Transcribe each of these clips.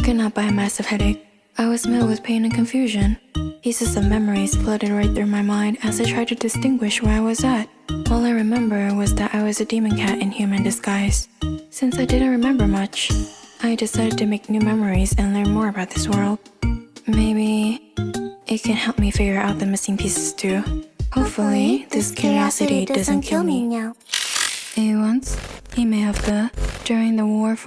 Woken up by a massive headache, I was met with pain and confusion. Pieces of memories flooded right through my mind as I tried to distinguish where I was at. All I remember was that I was a demon cat in human disguise. Since I didn't remember much, I decided to make new memories and learn more about this world. Maybe it can help me figure out the missing pieces too. Hopefully, this curiosity doesn't kill me. Once, Nimeaw, during the war,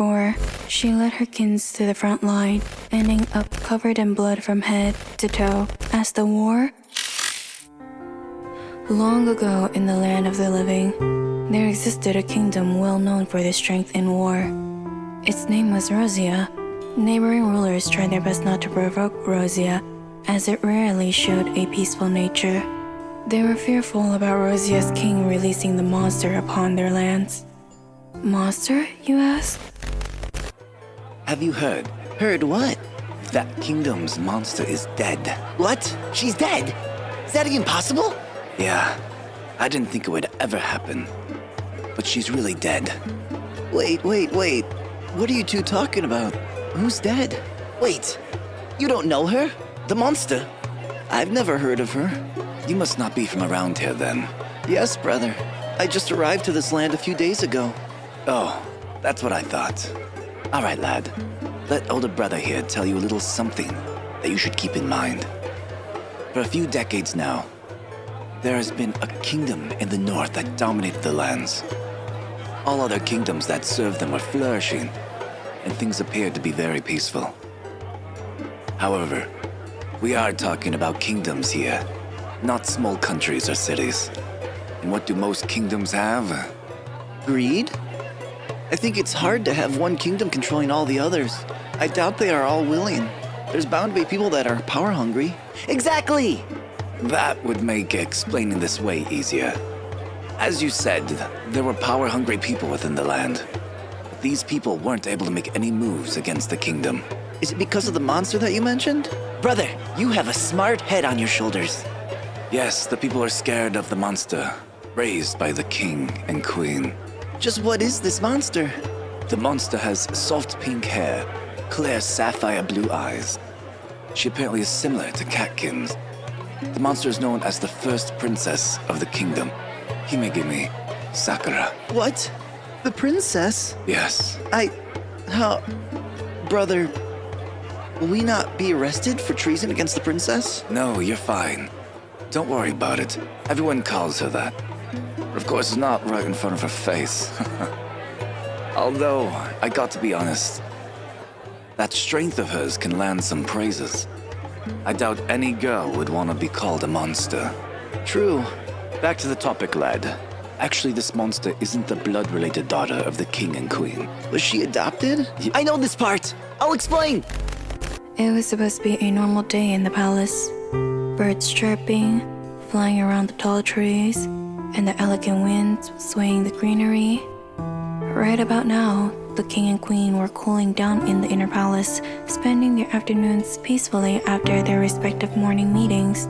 she led her kins to the front line, ending up covered in blood from head to toe as the war. Long ago in the land of the living, there existed a kingdom well known for their strength in war. Its name was Rozia. Neighboring rulers tried their best not to provoke Rozia, as it rarely showed a peaceful nature. They were fearful about Rozia's king releasing the monster upon their lands. Monster, you ask? Have you heard? Heard what? That kingdom's monster is dead. What? She's dead? Is that even possible? Yeah, I didn't think it would ever happen. But she's really dead. Wait. What are you two talking about? Who's dead? Wait, you don't know her? The monster? I've never heard of her. You must not be from around here then. Yes, brother. I just arrived to this land a few days ago. Oh, that's what I thought. All right, lad. Let older brother here tell you a little something that you should keep in mind. For a few decades now, there has been a kingdom in the north that dominated the lands. All other kingdoms that served them were flourishing, and things appeared to be very peaceful. However, we are talking about kingdoms here, not small countries or cities. And what do most kingdoms have? Greed? I think it's hard to have one kingdom controlling all the others. I doubt they are all willing. There's bound to be people that are power hungry. Exactly! That would make explaining this way easier. As you said, there were power-hungry people within the land. But these people weren't able to make any moves against the kingdom. Is it because of the monster that you mentioned? Brother, you have a smart head on your shoulders. Yes, the people are scared of the monster, raised by the king and queen. Just what is this monster? The monster has soft pink hair, clear sapphire blue eyes. She apparently is similar to catkins. The monster is known as the first princess of the kingdom, Himegimi SAKURA. What? The princess? Yes. Brother, will we not be arrested for treason against the princess? No, you're fine. Don't worry about it. Everyone calls her that. But of course, not right in front of her face. Although, I got to be honest, that strength of hers can land some praises. I doubt any girl would want to be called a monster. True. Back to the topic, lad. Actually, this monster isn't the blood-related daughter of the king and queen. Was she adopted? I know this part. I'll explain. It was supposed to be a normal day in the palace. Birds chirping, flying around the tall trees, and the elegant winds swaying the greenery. Right about now, the king and queen were cooling down in the inner palace, spending their afternoons peacefully after their respective morning meetings.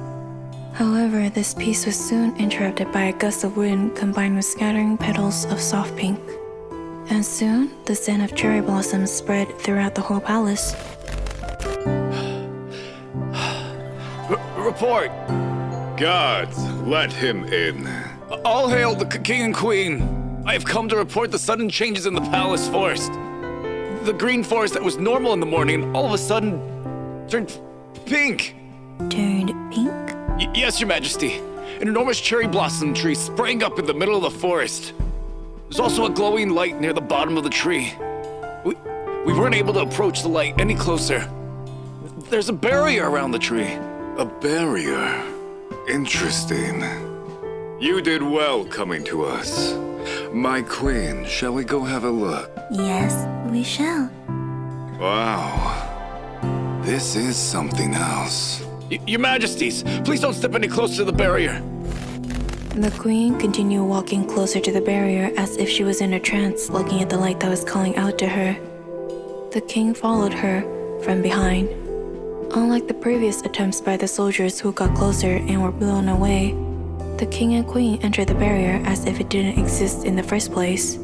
However, this peace was soon interrupted by a gust of wind combined with scattering petals of soft pink. And soon, the scent of cherry blossoms spread throughout the whole palace. Report! Guards, let him in. All hail the king and queen! I have come to report the sudden changes in the palace forest. The green forest that was normal in the morning all of a sudden turned pink. Turned pink? Yes, your majesty. An enormous cherry blossom tree sprang up in the middle of the forest. There's also a glowing light near the bottom of the tree. We weren't able to approach the light any closer. There's a barrier around the tree. A barrier? Interesting. You did well coming to us. My queen, shall we go have a look? Yes, we shall. Wow. This is something else. Your majesties, please don't step any closer to the barrier. The queen continued walking closer to the barrier as if she was in a trance, looking at the light that was calling out to her. The king followed her from behind. Unlike the previous attempts by the soldiers who got closer and were blown away, the king and queen entered the barrier as if it didn't exist in the first place.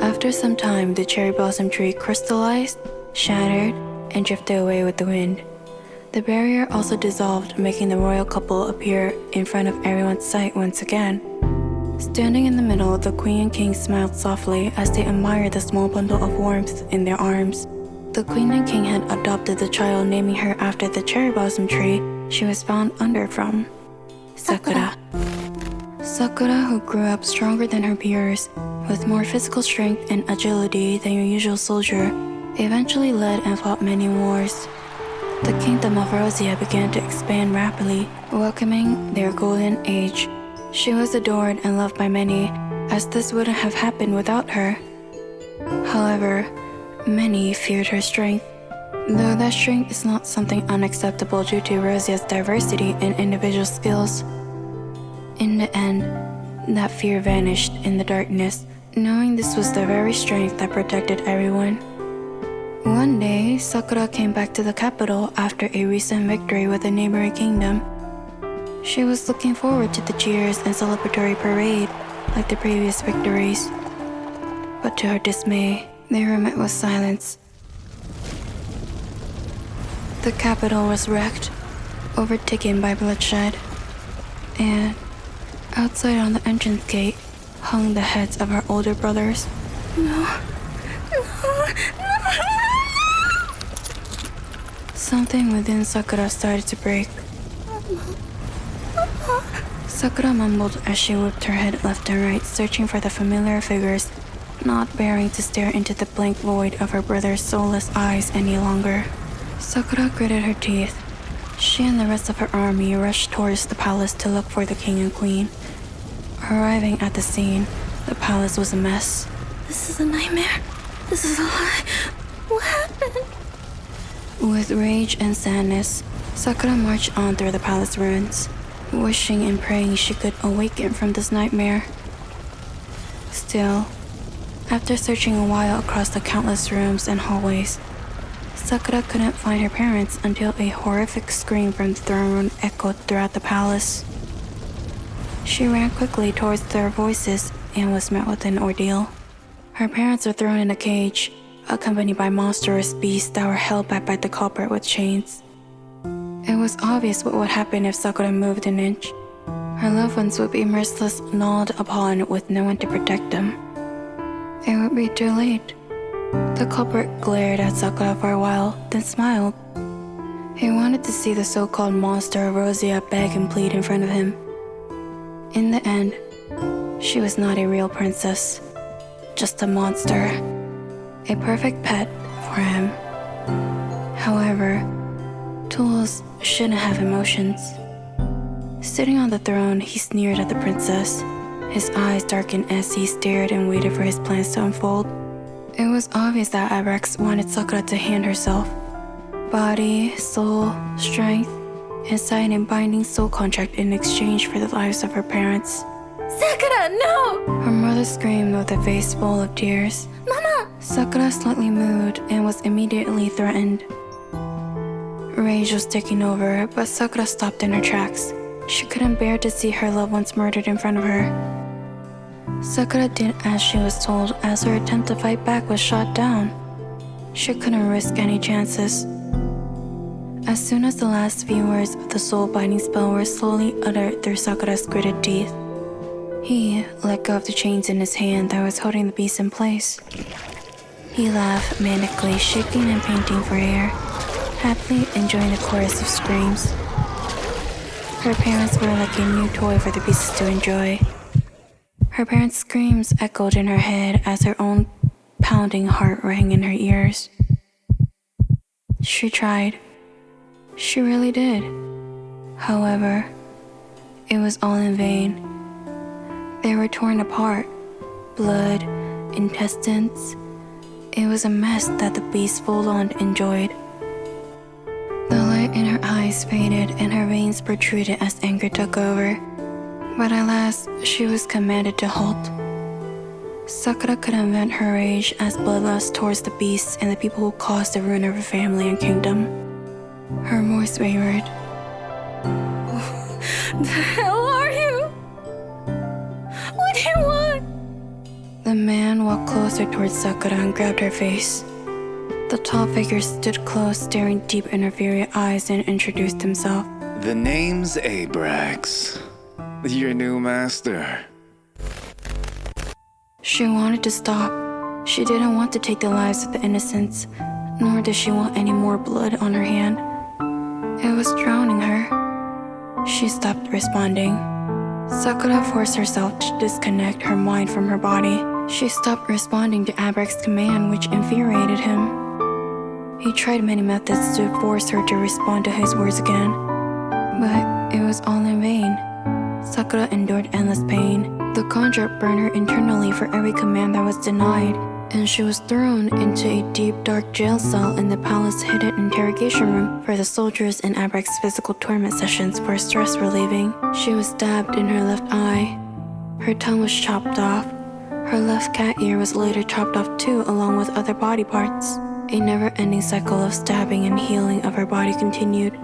After some time, the cherry blossom tree crystallized, shattered, and drifted away with the wind. The barrier also dissolved, making the royal couple appear in front of everyone's sight once again. Standing in the middle, the queen and king smiled softly as they admired the small bundle of warmth in their arms. The queen and king had adopted the child, naming her after the cherry blossom tree she was found under from. Sakura. Sakura, who grew up stronger than her peers, with more physical strength and agility than your usual soldier, eventually led and fought many wars. The kingdom of Rozia began to expand rapidly, welcoming their golden age. She was adored and loved by many, as this wouldn't have happened without her. However, many feared her strength, though that strength is not something unacceptable due to Rozia's diversity in individual skills. In the end, that fear vanished in the darkness, knowing this was the very strength that protected everyone. One day, Sakura came back to the capital after a recent victory with a neighboring kingdom. She was looking forward to the cheers and celebratory parade like the previous victories. But to her dismay, they were met with silence. The capital was wrecked, overtaken by bloodshed, and outside on the entrance gate hung the heads of her older brothers. No. Something within Sakura started to break. Sakura mumbled as she whipped her head left and right, searching for the familiar figures, not bearing to stare into the blank void of her brother's soulless eyes any longer. Sakura gritted her teeth. She and the rest of her army rushed towards the palace to look for the king and queen. Arriving at the scene, the palace was a mess. This is a nightmare. This is a lie. What happened? With rage and sadness, Sakura marched on through the palace ruins, wishing and praying she could awaken from this nightmare. Still, after searching a while across the countless rooms and hallways, Sakura couldn't find her parents until a horrific scream from the throne room echoed throughout the palace. She ran quickly towards their voices and was met with an ordeal. Her parents were thrown in a cage, accompanied by monstrous beasts that were held back by the culprit with chains. It was obvious what would happen if Sakura moved an inch. Her loved ones would be mercilessly gnawed upon with no one to protect them. It would be too late. The culprit glared at Sakura for a while, then smiled. He wanted to see the so-called monster Rozia beg and plead in front of him. In the end, she was not a real princess, just a monster. A perfect pet for him. However, tools shouldn't have emotions. Sitting on the throne, he sneered at the princess. His eyes darkened as he stared and waited for his plans to unfold. It was obvious that Abrax wanted Sakura to hand herself. Body, soul, strength, and sign a binding soul contract in exchange for the lives of her parents. Sakura, no! Her mother screamed with a face full of tears. Mama! Sakura slightly moved and was immediately threatened. Rage was taking over, but Sakura stopped in her tracks. She couldn't bear to see her loved ones murdered in front of her. Sakura did as she was told, as her attempt to fight back was shot down. She couldn't risk any chances. As soon as the last few words of the soul-binding spell were slowly uttered through Sakura's gritted teeth, he let go of the chains in his hand that was holding the beast in place. He laughed manically, shaking and painting for air, happily enjoying the chorus of screams. Her parents were like a new toy for the beasts to enjoy. Her parents' screams echoed in her head as her own pounding heart rang in her ears. She tried. She really did. However, it was all in vain. They were torn apart. Blood, intestines. It was a mess that the beast full-on enjoyed. The light in her eyes faded and her veins protruded as anger took over. But at last, she was commanded to halt. Sakura couldn't vent her rage as bloodlust towards the beasts and the people who caused the ruin of her family and kingdom. Her voice wavered. The hell are you? What do you want? The man walked closer towards Sakura and grabbed her face. The tall figure stood close, staring deep in her fiery eyes, and introduced himself. The name's Abrax. Your new master. She wanted to stop. She didn't want to take the lives of the innocents, nor did she want any more blood on her hand. It was drowning her. She stopped responding. Sakura forced herself to disconnect her mind from her body. She stopped responding to Abrax's command, which infuriated him. He tried many methods to force her to respond to his words again, but it was all in vain. Sakura endured endless pain. The contract burned her internally for every command that was denied, and she was thrown into a deep, dark jail cell in the palace hidden interrogation room for the soldiers in Abrax's physical torment sessions for stress relieving. She was stabbed in her left eye. Her tongue was chopped off. Her left cat ear was later chopped off too, along with other body parts. A never-ending cycle of stabbing and healing of her body continued,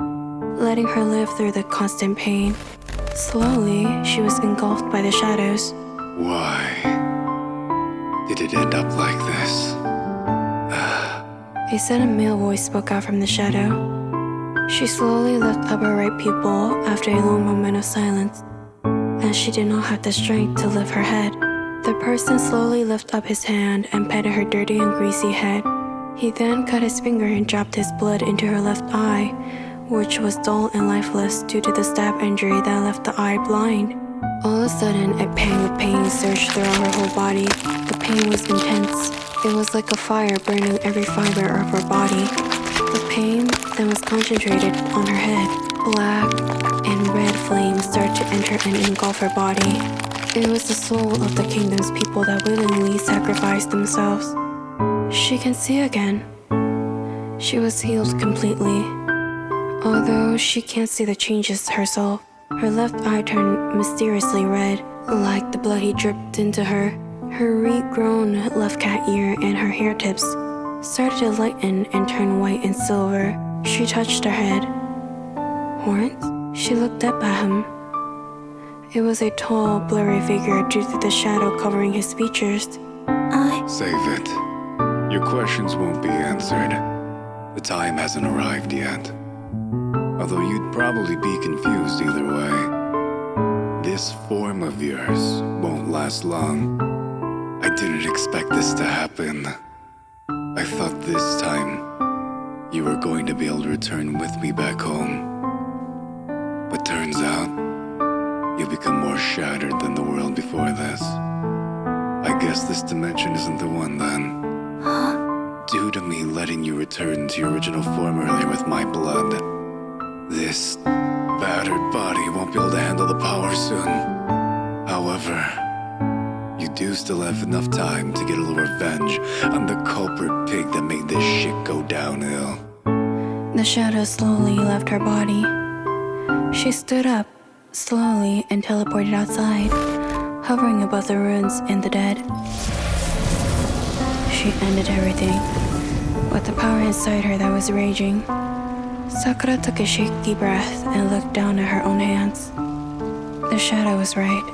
letting her live through the constant pain. Slowly, she was engulfed by the shadows. Why did it end up like this? A sudden male voice spoke out from the shadow. She slowly lifted up her right pupil after a long moment of silence, as she did not have the strength to lift her head. The person slowly lifted up his hand and petted her dirty and greasy head. He then cut his finger and dropped his blood into her left eye, which was dull and lifeless due to the stab injury that left the eye blind. All of a sudden, a pang of pain surged throughout her whole body. The pain was intense. It was like a fire burning every fiber of her body. The pain then was concentrated on her head. Black and red flames started to enter and engulf her body. It was the soul of the kingdom's people that willingly sacrificed themselves. She can see again. She was healed completely. Although she can't see the changes herself, her left eye turned mysteriously red, like the blood he dripped into her. Her regrown left cat ear and her hair tips started to lighten and turn white and silver. She touched her head. Horns? She looked up at him. It was a tall, blurry figure due to the shadow covering his features. Save it. Your questions won't be answered. The time hasn't arrived yet. Although you'd probably be confused either way. This form of yours won't last long. I didn't expect this to happen. I thought this time you were going to be able to return with me back home. But turns out, you become more shattered than the world before this. I guess this dimension isn't the one then. Due to me letting you return to your original form earlier with my blood, this battered body won't be able to handle the power soon. However, you do still have enough time to get a little revenge on the culprit pig that made this shit go downhill. The shadow slowly left her body. She stood up, slowly, and teleported outside, hovering above the ruins and the dead. She ended everything, with the power inside her that was raging. Sakura took a shaky breath and looked down at her own hands. The shadow was right.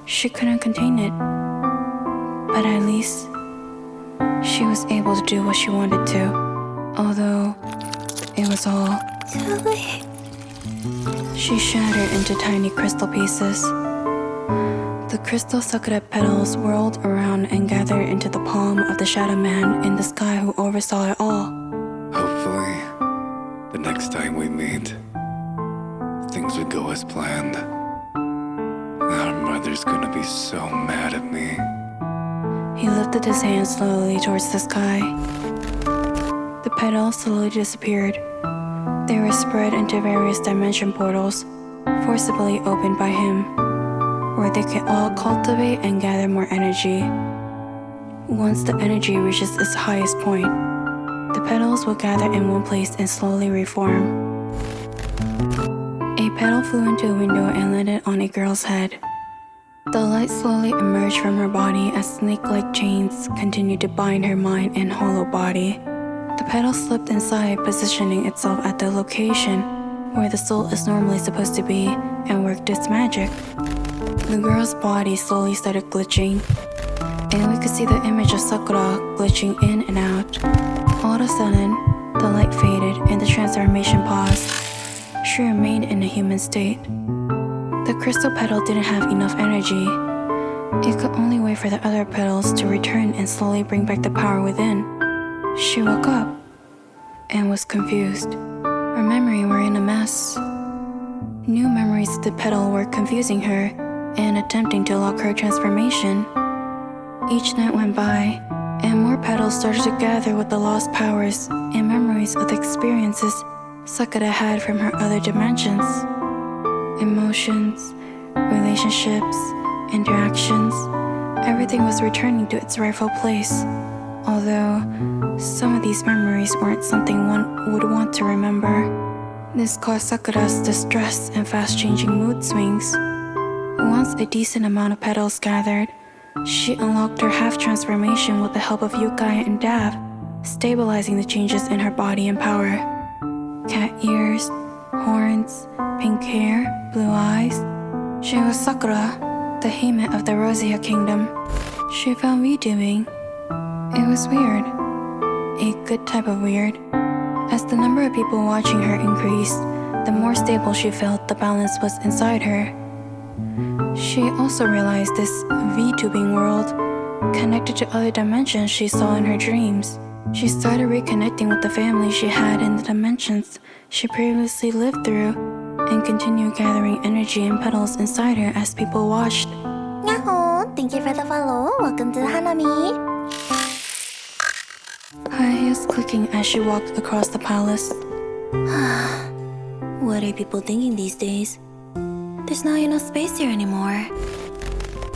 She couldn't contain it. But at least, she was able to do what she wanted to, although it was all too late. She shattered into tiny crystal pieces. The crystal Sakura petals whirled around and gathered into the palm of the Shadow Man in the sky who oversaw it all. Hopefully, the next time we meet, things would go as planned. Our mother's gonna be so mad at me. He lifted his hand slowly towards the sky. The petals slowly disappeared. They were spread into various dimension portals, forcibly opened by him, where they can all cultivate and gather more energy. Once the energy reaches its highest point, the petals will gather in one place and slowly reform. A petal flew into a window and landed on a girl's head. The light slowly emerged from her body as snake-like chains continued to bind her mind and hollow body. The petal slipped inside, positioning itself at the location where the soul is normally supposed to be, and worked its magic. The girl's body slowly started glitching, and we could see the image of Sakura glitching in and out. All of a sudden, the light faded and the transformation paused. She remained in a human state. The crystal petal didn't have enough energy. It could only wait for the other petals to return and slowly bring back the power within. She woke up and was confused. Her memories were in a mess. New memories of the petal were confusing her and attempting to lock her transformation. Each night went by, and more petals started to gather with the lost powers and memories of the experiences Sakura had from her other dimensions. Emotions, relationships, interactions, everything was returning to its rightful place. Although some of these memories weren't something one would want to remember. This caused Sakura's distress and fast-changing mood swings. Once a decent amount of petals gathered, she unlocked her half-transformation with the help of Yukai and Dav, stabilizing the changes in her body and power. Cat ears, horns, pink hair, blue eyes. She was Sakura, the Hime of the Rozia kingdom. She found redoing. It was weird. A good type of weird. As the number of people watching her increased, the more stable she felt the balance was inside her. She also realized this VTubing world connected to other dimensions she saw in her dreams. She started reconnecting with the family she had in the dimensions she previously lived through and continued gathering energy and petals inside her as people watched. Yahoo! Thank you for the follow. Welcome to Hanami. Her heels clicking as she walked across the palace. What are people thinking these days? There's not enough space here anymore.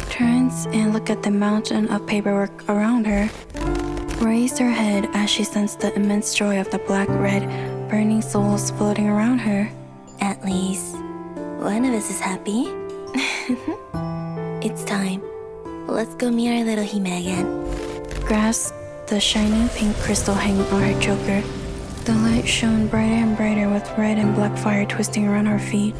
Turns and looked at the mountain of paperwork around her. Raised her head as she sensed the immense joy of the black-red, burning souls floating around her. At least one of us is happy. It's time. Let's go meet our little Hime again. Grasped the shiny pink crystal hanging on her choker. The light shone brighter and brighter with red and black fire twisting around her feet.